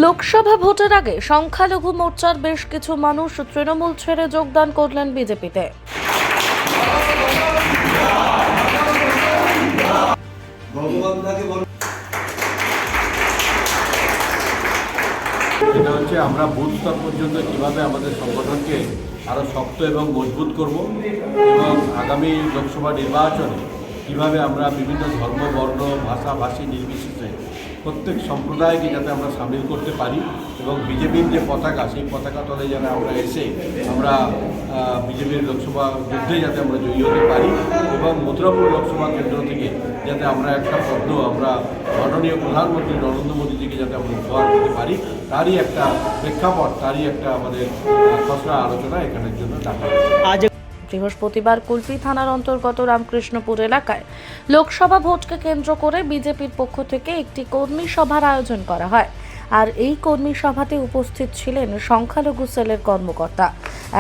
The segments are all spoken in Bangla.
লোকসভা ভোটের আগে সংখ্যালঘু মোর্চার বেশ কিছু মানুষ তৃণমূল ছেড়ে যোগদান করলেন বিজেপিতে। এটা হচ্ছে আমরা বুথ স্তর পর্যন্ত কীভাবে আমাদের সংগঠনকে আরও শক্ত এবং মজবুত করব এবং আগামী লোকসভা নির্বাচনে কীভাবে আমরা বিভিন্ন ধর্ম বর্ণ ভাষা ভাষী নির্বিশেষে প্রত্যেক সম্প্রদায়কে যাতে আমরা সামিল করতে পারি এবং বিজেপির যে পতাকা সেই পতাকা তলে যেন আমরা এসে আমরা বিজেপির লোকসভা যুদ্ধে যাতে আমরা জয়ী হতে পারি এবং মথুরাপুর লোকসভা কেন্দ্র থেকে যাতে আমরা একটা পদ্ম আমরা মাননীয় প্রধানমন্ত্রী নরেন্দ্র মোদীজিকে যাতে আমরা উপহার দিতে পারি তারই একটা প্রেক্ষাপট তারই একটা আমাদের খসড়া আলোচনা এখানের জন্য ডাকা। আজ বৃহস্পতিবার কুলপি থানার অন্তর্গত রামকৃষ্ণপুর এলাকায় লোকসভা ভোটকে কেন্দ্র করে বিজেপির পক্ষ থেকে একটি কর্মী সভার আয়োজন করা হয়। আর এই কর্মী সভাতে উপস্থিত ছিলেন সংখ্যালঘু সেলের কর্মকর্তা।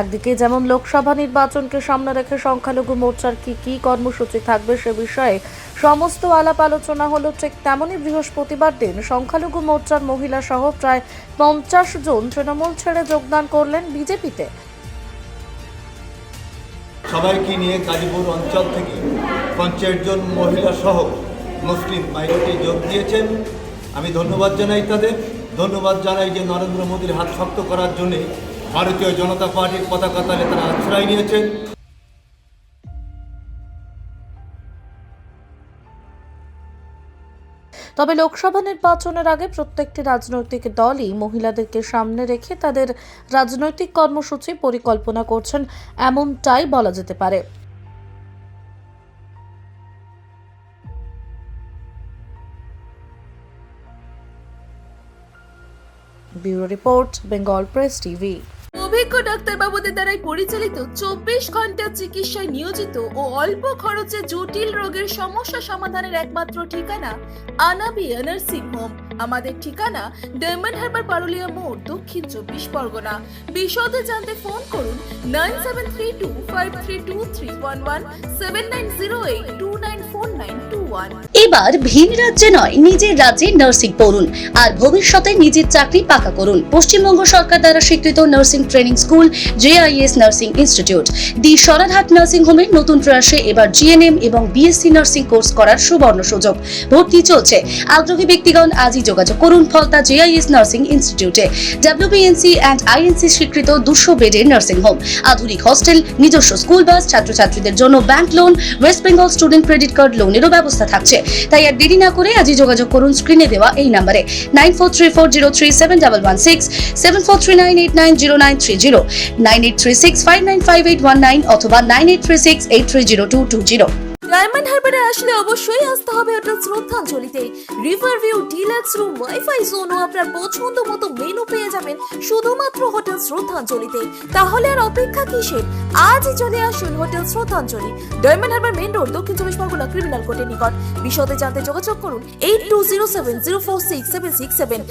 একদিকে যেমন লোকসভা নির্বাচনকে সামনে রেখে সংখ্যালঘু মোর্চার কি কর্মসূচি থাকবে সে বিষয়ে সমস্ত আলাপ আলোচনা হলো, ঠিক তেমনই বৃহস্পতিবার দিন সংখ্যালঘু মোর্চার মহিলা সহ প্রায় 50 জন তৃণমূল ছেড়ে যোগদান করলেন বিজেপিতে। সবাইকে নিয়ে গাজীপুর অঞ্চল থেকে 50 জন মহিলা সহ মুসলিম মাইনরিটি যোগ দিয়েছেন। আমি ধন্যবাদ জানাই তাদের, ধন্যবাদ জানাই যে নরেন্দ্র মোদীর হাত শক্ত করার জন্য ভারতীয় জনতা পার্টির পতাকা তলে তারা আশ্রয় নিয়েছেন। তবে লোকসভা নির্বাচনের আগে প্রত্যেকটি রাজনৈতিক দলই মহিলাদেরকে সামনে রেখে তাদের রাজনৈতিক কর্মসূচি পরিকল্পনা করছেন, এমনটাই বলা যেতে পারে। Bureau report, Bengal press TV. অভিজ্ঞ ডাক্তারবাবুদের দ্বারাই পরিচালিত 24 ঘন্টা চিকিৎসায় নিয়োজিত ও অল্প খরচে জটিল রোগের সমস্যা সমাধানের একমাত্র ঠিকানা আনাবিয়া নার্সিং হোম। আমাদের ঠিকানা ডায়মন্ড হারবার পারুলিয়া মোড়, দক্ষিণ 24 পরগনা। বিশদে জানতে ফোন করুন 9732532311 7908294921। এবার ভিন রাজ্যে নয়, নিজের রাজ্যে নার্সিং পড়ুন আর ভবিষ্যতে নিজের চাকরি পাকা করুন। পশ্চিমবঙ্গ সরকার দ্বারা স্বীকৃত nursing training school JIS nursing institute the Sorarhat nursing হোমের নতুন প্রয়াসে এবার GNM এবং BSc নার্সিং কোর্স করার সুবর্ণ সুযোগ। ভর্তি চলছে। আগ্রহী ব্যক্তিগণ আজই যোগাযোগ করুন ফলতা JIS নার্সিং ইনস্টিটিউটে। WBNC and INC স্বীকৃত 200 বেডের নার্সিং হোম, আধুনিক হস্টেল, নিজস্ব স্কুল বাস, ছাত্রছাত্রীদের জন্য bank loan, West Bengal student credit card লোনেরও ব্যবস্থা থাকছে। তাই আর দেরি না করে আজই যোগাযোগ করুন স্ক্রিনে দেওয়া এই নম্বরে 9434037116, 7439890930, 9836595819 অথবা 9836830220। ডায়মন্ড হারবারে আসলে অবশ্যই আসতে হবে হোটেল শ্রদ্ধাঞ্জলিতে। River view, deluxe room, wifi zone ও আপনার পছন্দ মতো মেনু পেয়ে যাবেন শুধুমাত্র হোটেল শ্রদ্ধাঞ্জলিতে। তাহলে আর অপেক্ষা কিসের? আজই চলে আসুন হোটেল শ্রদ্ধাঞ্জলি, ডায়মন্ড হারবার মেইন রোড, দক্ষিণ 24 পরগনা, ক্রিমিনাল কোর্টের নিকট। বিশদে জানতে যোগাযোগ করুন 8207046767।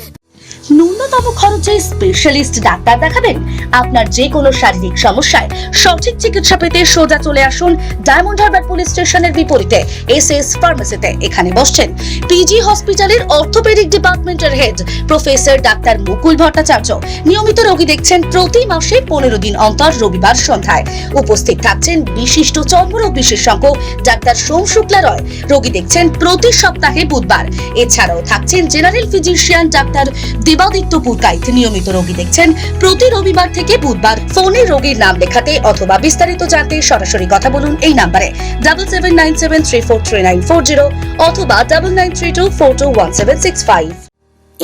ন্যূনতম খরচে স্পেশালিস্ট ডাক্তার দেখাবেন? আপনার যে কোনো শারীরিক সমস্যায় সঠিক চিকিৎসা পেতে সোজা চলে আসুন ডায়মন্ড হারবার পুলিশ স্টেশনের বিপরীতে SS ফার্মেসিতে। এখানে বসছেন PG হসপিটালের অর্থোপেডিক ডিপার্টমেন্টের হেড প্রফেসর ডাক্তার মুকুল ভট্টাচার্য। নিয়মিত রোগী দেখছেন প্রতি মাসে 15 দিন অন্তর রবিবার সন্ধ্যায়। উপস্থিত থাকছেন বিশিষ্ট চর্মরোগ বিশেষজ্ঞ ডাক্তার সোম শুক্লা রয়। রোগী দেখছেন প্রতি সপ্তাহে বুধবার। এছাড়াও থাকছেন general physician doctor Debaditya Purkait. নিয়মিত রোগী দেখছেন প্রতি রবিবার থেকে বুধবার। ফোনে রোগীর নাম লেখাতে অথবা বিস্তারিত জানতে সরাসরি কথা বলুন এই নম্বরে 7797343940 অথবা 9932421765।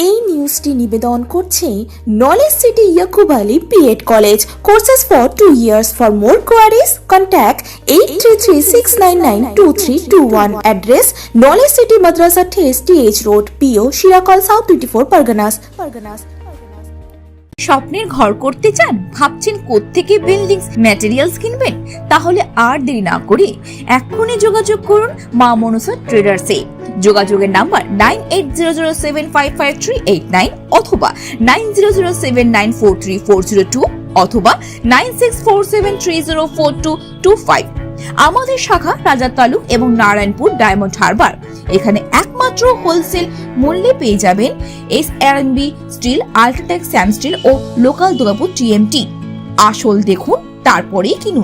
এই নিউজটি নিবেদন করছে knowledge city Yakub Ali BEd college. Courses for 2 years. For more queries, contact 8336992321. Address Knowledge City Madrasa Test, TH Road, PO Shirakal, South 24 Parganas. স্বপ্নের ঘর করতে চান? ভাবছেন কোত্থেকে বিল্ডিংস ম্যাটেরিয়ালস কিনবেন? তাহলে আর দেরি না করে এক্ষুনি যোগাযোগ করুন মা মনসা ট্রেডার্সে। যোগাযোগের নাম্বার 9800755389 অথবা 9007943402 অথবা 9647304225। আমাদের শাখা রাজার তালুক এবং নারায়ণপুর ডায়মন্ড হারবার। এখানে একমাত্র হোলসেল মূল্যে পেয়ে যাবেন SRNB steel, UltraTech, Sam steel ও লোকাল দুর্গাপুর TMT। আসল দেখুন, তারপরেই কিনুন।